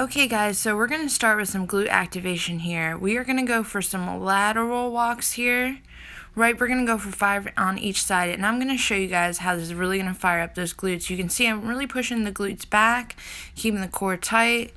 Okay guys, so we're going to start with some glute activation here. We are going to go for some lateral walks here. Right, we're going to go for 5 on each side, and I'm going to show you guys how this is really going to fire up those glutes. You can see I'm really pushing the glutes back, keeping the core tight,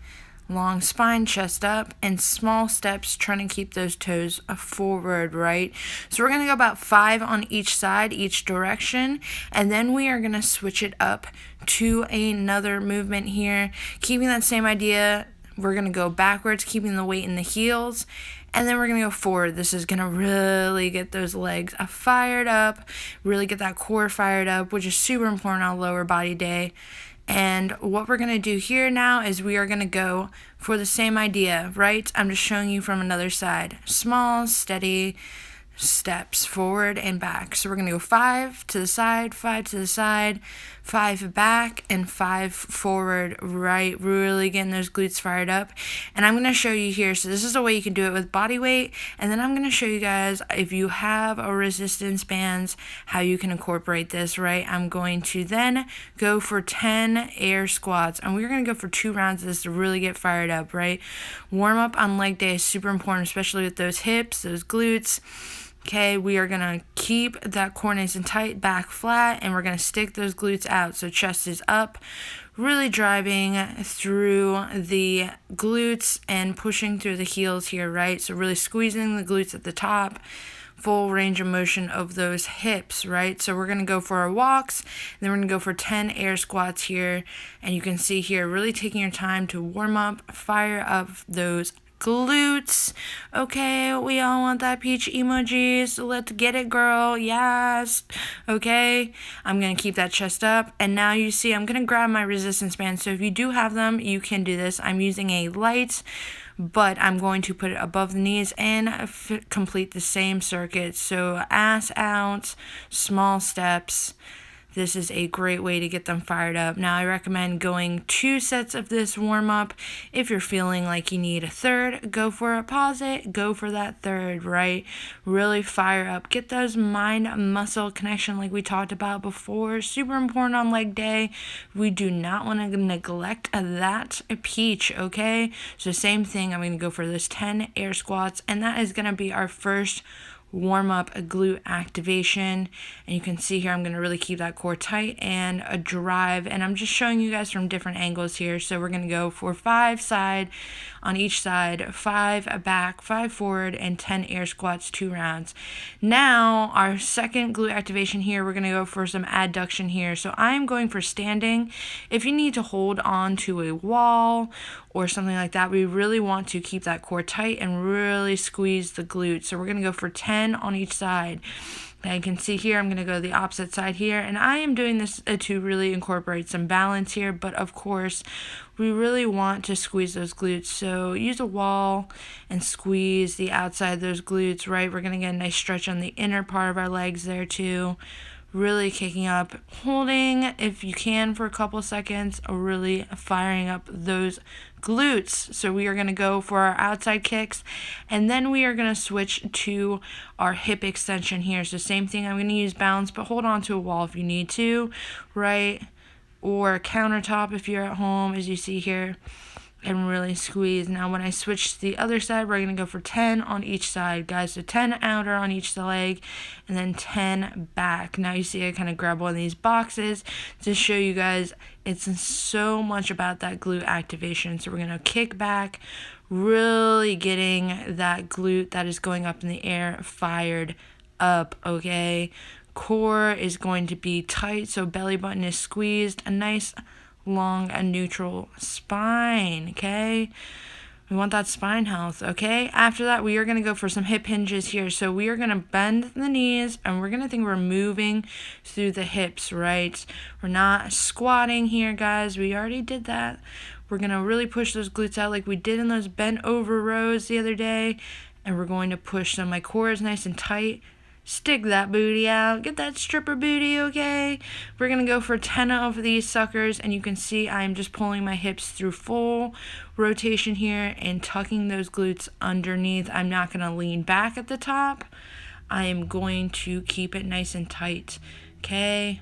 long spine, chest up, and small steps trying to keep those toes forward, right? So we're going to go about 5 on each side, each direction, and then we are going to switch it up to another movement here, keeping that same idea. We're going to go backwards, keeping the weight in the heels, and then we're going to go forward. This is going to really get those legs fired up, really get that core fired up, which is super important on lower body day. And what we're going to do here now is we are going to go for the same idea, right? I'm just showing you from another side. Small, steady steps forward and back. So we're going to go 5 to the side, 5 to the side, 5 back, and 5 forward, right? Really getting those glutes fired up. And I'm going to show you here. So this is a way you can do it with body weight. And then I'm going to show you guys, if you have a resistance bands, how you can incorporate this, right? I'm going to then go for 10 air squats. And we're going to go for 2 rounds of this to really get fired up, right? Warm up on leg day is super important, especially with those hips, those glutes. Okay, we are going to keep that core nice and tight, back flat, and we're going to stick those glutes out. So chest is up, really driving through the glutes and pushing through the heels here, right? So really squeezing the glutes at the top, full range of motion of those hips, right? So we're going to go for our walks, and then we're going to go for 10 air squats here. And you can see here, really taking your time to warm up, fire up those glutes. Okay, we all want that peach emoji, so let's get it, girl. Yes. Okay, I'm gonna keep that chest up, and now you see I'm gonna grab my resistance band. So if you do have them, you can do this. I'm using a light, but I'm going to put it above the knees and complete the same circuit. So ass out, small steps. This is a great way to get them fired up. Now, I recommend going 2 sets of this warm-up. If you're feeling like you need a third, go for it. Pause it. Go for that third, right? Really fire up. Get those mind-muscle connection like we talked about before. Super important on leg day. We do not want to neglect that peach, okay? So same thing. I'm going to go for those 10 air squats, and that is going to be our first warm up a glute activation. And you can see here I'm going to really keep that core tight and a drive, and I'm just showing you guys from different angles here. So we're going to go for 5 side on each side, 5 back, 5 forward, and 10 air squats, 2 rounds. Now our second glute activation here, we're going to go for some adduction here. So I'm going for standing. If you need to hold on to a wall or something like that, we really want to keep that core tight and really squeeze the glutes. So we're going to go for 10 on each side. Now you can see here, I'm going to go the opposite side here, and I am doing this to really incorporate some balance here, but of course, we really want to squeeze those glutes. So use a wall and squeeze the outside of those glutes, right? We're going to get a nice stretch on the inner part of our legs there too. Really kicking up, holding if you can for a couple seconds, really firing up those glutes. So we are going to go for our outside kicks, and then we are going to switch to our hip extension here. So same thing, I'm going to use balance, but hold on to a wall if you need to, right? Or a countertop if you're at home, as you see here, and really squeeze. Now when I switch to the other side, we're going to go for 10 on each side, guys. So 10 outer on each leg, and then 10 back. Now you see I kind of grab one of these boxes to show you guys it's so much about that glute activation. So we're going to kick back, really getting that glute that is going up in the air fired up, okay? Core is going to be tight, so belly button is squeezed. A nice long and neutral spine, okay? We want that spine health, okay? After that, we are going to go for some hip hinges here. So we are going to bend the knees, and we're going to think we're moving through the hips, right? We're not squatting here, guys. We already did that. We're going to really push those glutes out like we did in those bent over rows the other day, and we're going to push them. My core is nice and tight. Stick that booty out. Get that stripper booty, okay? We're going to go for 10 of these suckers, and you can see I'm just pulling my hips through full rotation here and tucking those glutes underneath. I'm not going to lean back at the top. I am going to keep it nice and tight, okay?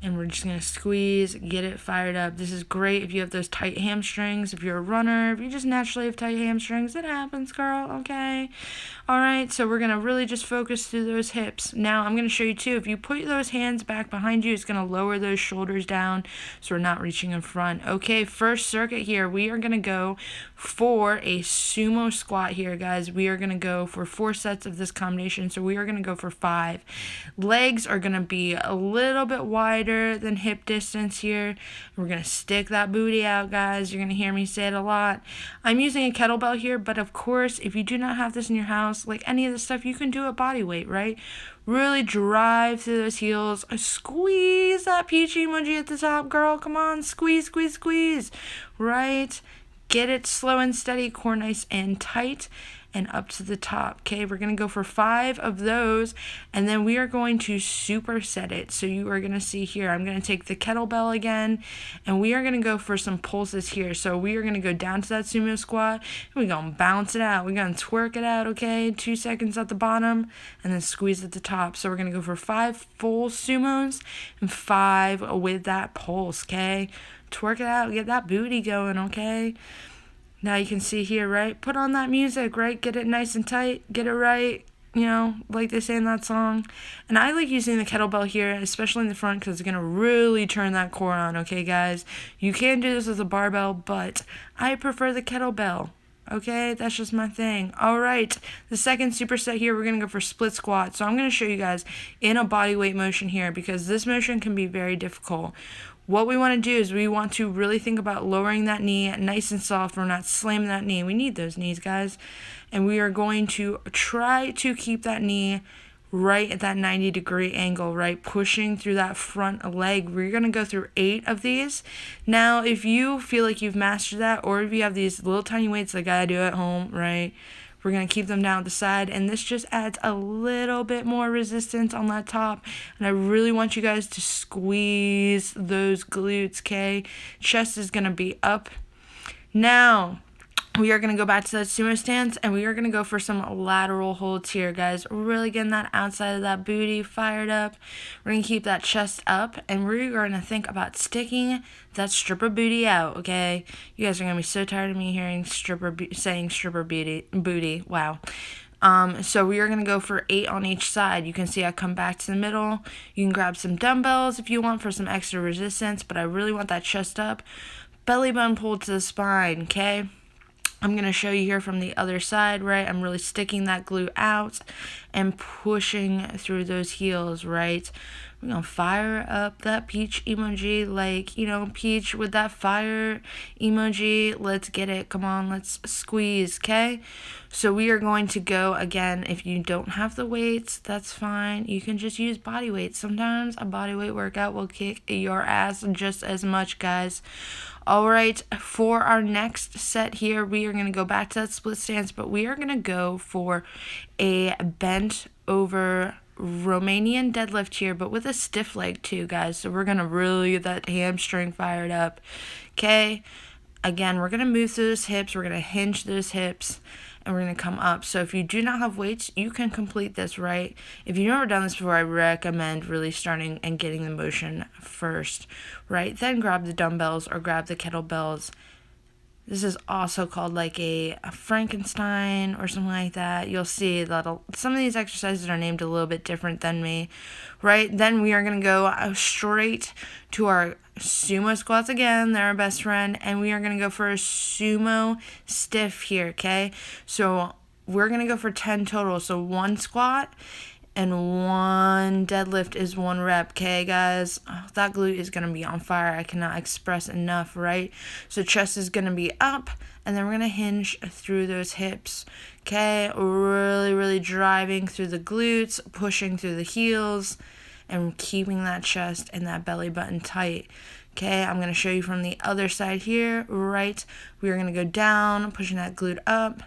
And we're just going to squeeze, get it fired up. This is great if you have those tight hamstrings, if you're a runner, if you just naturally have tight hamstrings. It happens, girl, okay? All right, so we're going to really just focus through those hips. Now, I'm going to show you, too, if you put those hands back behind you, it's going to lower those shoulders down so we're not reaching in front. Okay, first circuit here, we are going to go for a sumo squat here, guys. We are going to go for 4 sets of this combination, so we are going to go for 5. Legs are going to be a little bit wider than hip distance here. We're going to stick that booty out, guys. You're going to hear me say it a lot. I'm using a kettlebell here, but of course, if you do not have this in your house, like any of this stuff, you can do it body weight, right? Really drive through those heels. Squeeze that peach emoji at the top, girl. Come on, squeeze, squeeze, squeeze. Right? Get it slow and steady, core nice and tight, and up to the top. Okay, we're going to go for 5 of those, and then we are going to superset it. So you are going to see here, I'm going to take the kettlebell again, and we are going to go for some pulses here. So we are going to go down to that sumo squat, and we're going to bounce it out. We're going to twerk it out, okay? 2 seconds at the bottom, and then squeeze at the top. So we're going to go for 5 full sumos, and 5 with that pulse, okay? Twerk it out, get that booty going, okay? Now you can see here, right? Put on that music, right? Get it nice and tight. Get it right, you know, like they say in that song. And I like using the kettlebell here, especially in the front, because it's going to really turn that core on, okay, guys? You can do this with a barbell, but I prefer the kettlebell. Okay, that's just my thing. All right, the second superset here, we're going to go for split squat. So I'm going to show you guys in a body weight motion here, because this motion can be very difficult. What we want to do is we want to really think about lowering that knee nice and soft. We're not slamming that knee. We need those knees, guys. And we are going to try to keep that knee right at that 90-degree angle, right? Pushing through that front leg. We're going to go through 8 of these. Now, if you feel like you've mastered that, or if you have these little tiny weights like I do at home, right? We're going to keep them down at the side, and this just adds a little bit more resistance on that top. And I really want you guys to squeeze those glutes, okay? Chest is going to be up. Now, we are going to go back to that sumo stance, and we are going to go for some lateral holds here, guys. Really getting that outside of that booty fired up. We're going to keep that chest up, and we're going to think about sticking that stripper booty out, okay? You guys are going to be so tired of me hearing saying stripper booty. Wow. So we are going to go for 8 on each side. You can see I come back to the middle. You can grab some dumbbells if you want for some extra resistance, but I really want that chest up. Belly button pulled to the spine, okay? I'm going to show you here from the other side, right? I'm really sticking that glute out and pushing through those heels, right? We're going to fire up that peach emoji, like, you know, peach with that fire emoji. Let's get it. Come on, let's squeeze, okay? So we are going to go, again, if you don't have the weights, that's fine. You can just use body weight. Sometimes a body weight workout will kick your ass just as much, guys. All right, for our next set here, we are going to go back to that split stance, but we are going to go for a bent over Romanian deadlift here, but with a stiff leg too, guys. So we're going to really get that hamstring fired up. Okay, again, we're going to move through those hips. We're going to hinge those hips, and we're going to come up. So if you do not have weights, you can complete this, right? If you've never done this before, I recommend really starting and getting the motion first, right? Then grab the dumbbells or grab the kettlebells. This is also called like a Frankenstein or something like that. You'll see that some of these exercises are named a little bit different than me, right? Then we are going to go straight to our sumo squats again. They're our best friend. And we are going to go for a sumo stiff here, okay? So we're going to go for 10 total. So 1 squat and 1 deadlift is 1 rep, okay, guys? Oh, that glute is going to be on fire. I cannot express enough, right? So chest is going to be up, and then we're going to hinge through those hips, okay? Really, really driving through the glutes, pushing through the heels, and keeping that chest and that belly button tight. Okay, I'm going to show you from the other side here, right? We are going to go down, pushing that glute up,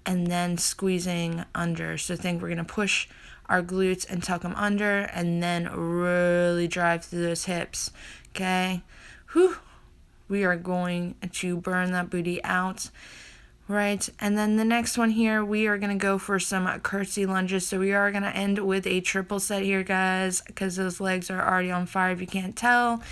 and then squeezing under. So think we're going to push our glutes and tuck them under, and then really drive through those hips, okay? Whew. We are going to burn that booty out. Right, and then the next one here, we are going to go for some curtsy lunges. So we are going to end with a triple set here, guys, because those legs are already on fire if you can't tell.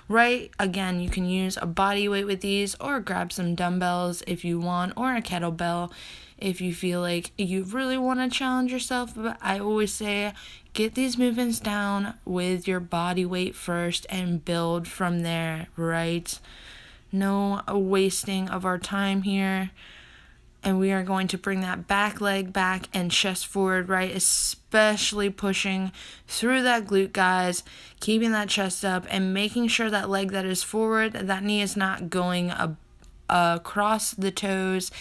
Right, again, you can use a body weight with these, or grab some dumbbells if you want, or a kettlebell if you feel like you really want to challenge yourself. But I always say, get these movements down with your body weight first and build from there, right? No wasting of our time here. And we are going to bring that back leg back and chest forward, right? Especially pushing through that glute, guys. Keeping that chest up and making sure that leg that is forward, that knee is not going across the toes.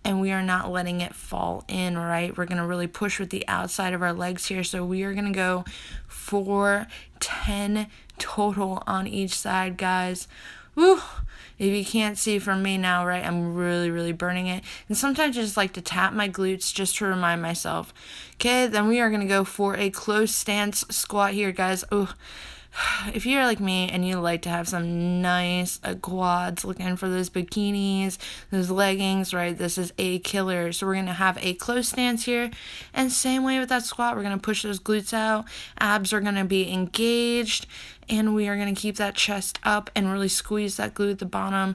And we are not letting it fall in, right? We're going to really push with the outside of our legs here. So we are going to go for 10 total on each side, guys. Woo! If you can't see from me now, right, I'm really burning it. And sometimes I just like to tap my glutes just to remind myself. Okay, then we are going to go for a close stance squat here, guys. Oh, if you're like me and you like to have some nice quads, looking for those bikinis, those leggings, right, this is a killer. So we're going to have a close stance here. And same way with that squat, we're going to push those glutes out. Abs are going to be engaged. And we are going to keep that chest up and really squeeze that glute at the bottom.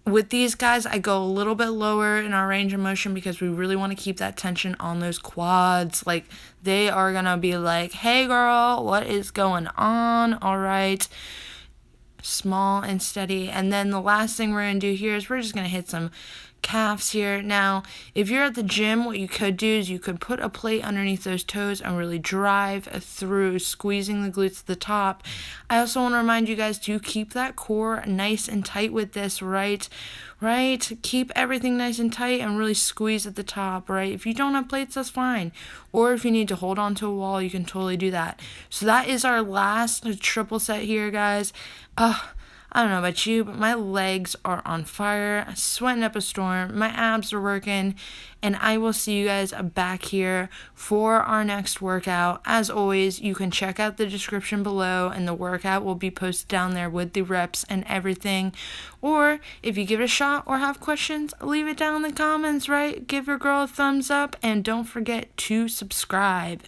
With these guys, I go a little bit lower in our range of motion because we really want to keep that tension on those quads. Like, they are going to be like, hey, girl, what is going on? All right. Small and steady. And then the last thing we're going to do here is we're just going to hit some calves here. Now, if you're at the gym, what you could do is you could put a plate underneath those toes and really drive through, squeezing the glutes to the top. I also want to remind you guys to keep that core nice and tight with this, right? Keep everything nice and tight and really squeeze at the top, right? If you don't have plates, that's fine. Or if you need to hold on to a wall, you can totally do that. So that is our last triple set here, guys. I don't know about you, but my legs are on fire, sweating up a storm, my abs are working, and I will see you guys back here for our next workout. As always, you can check out the description below, and the workout will be posted down there with the reps and everything. Or if you give it a shot or have questions, leave it down in the comments, right? Give your girl a thumbs up, and don't forget to subscribe.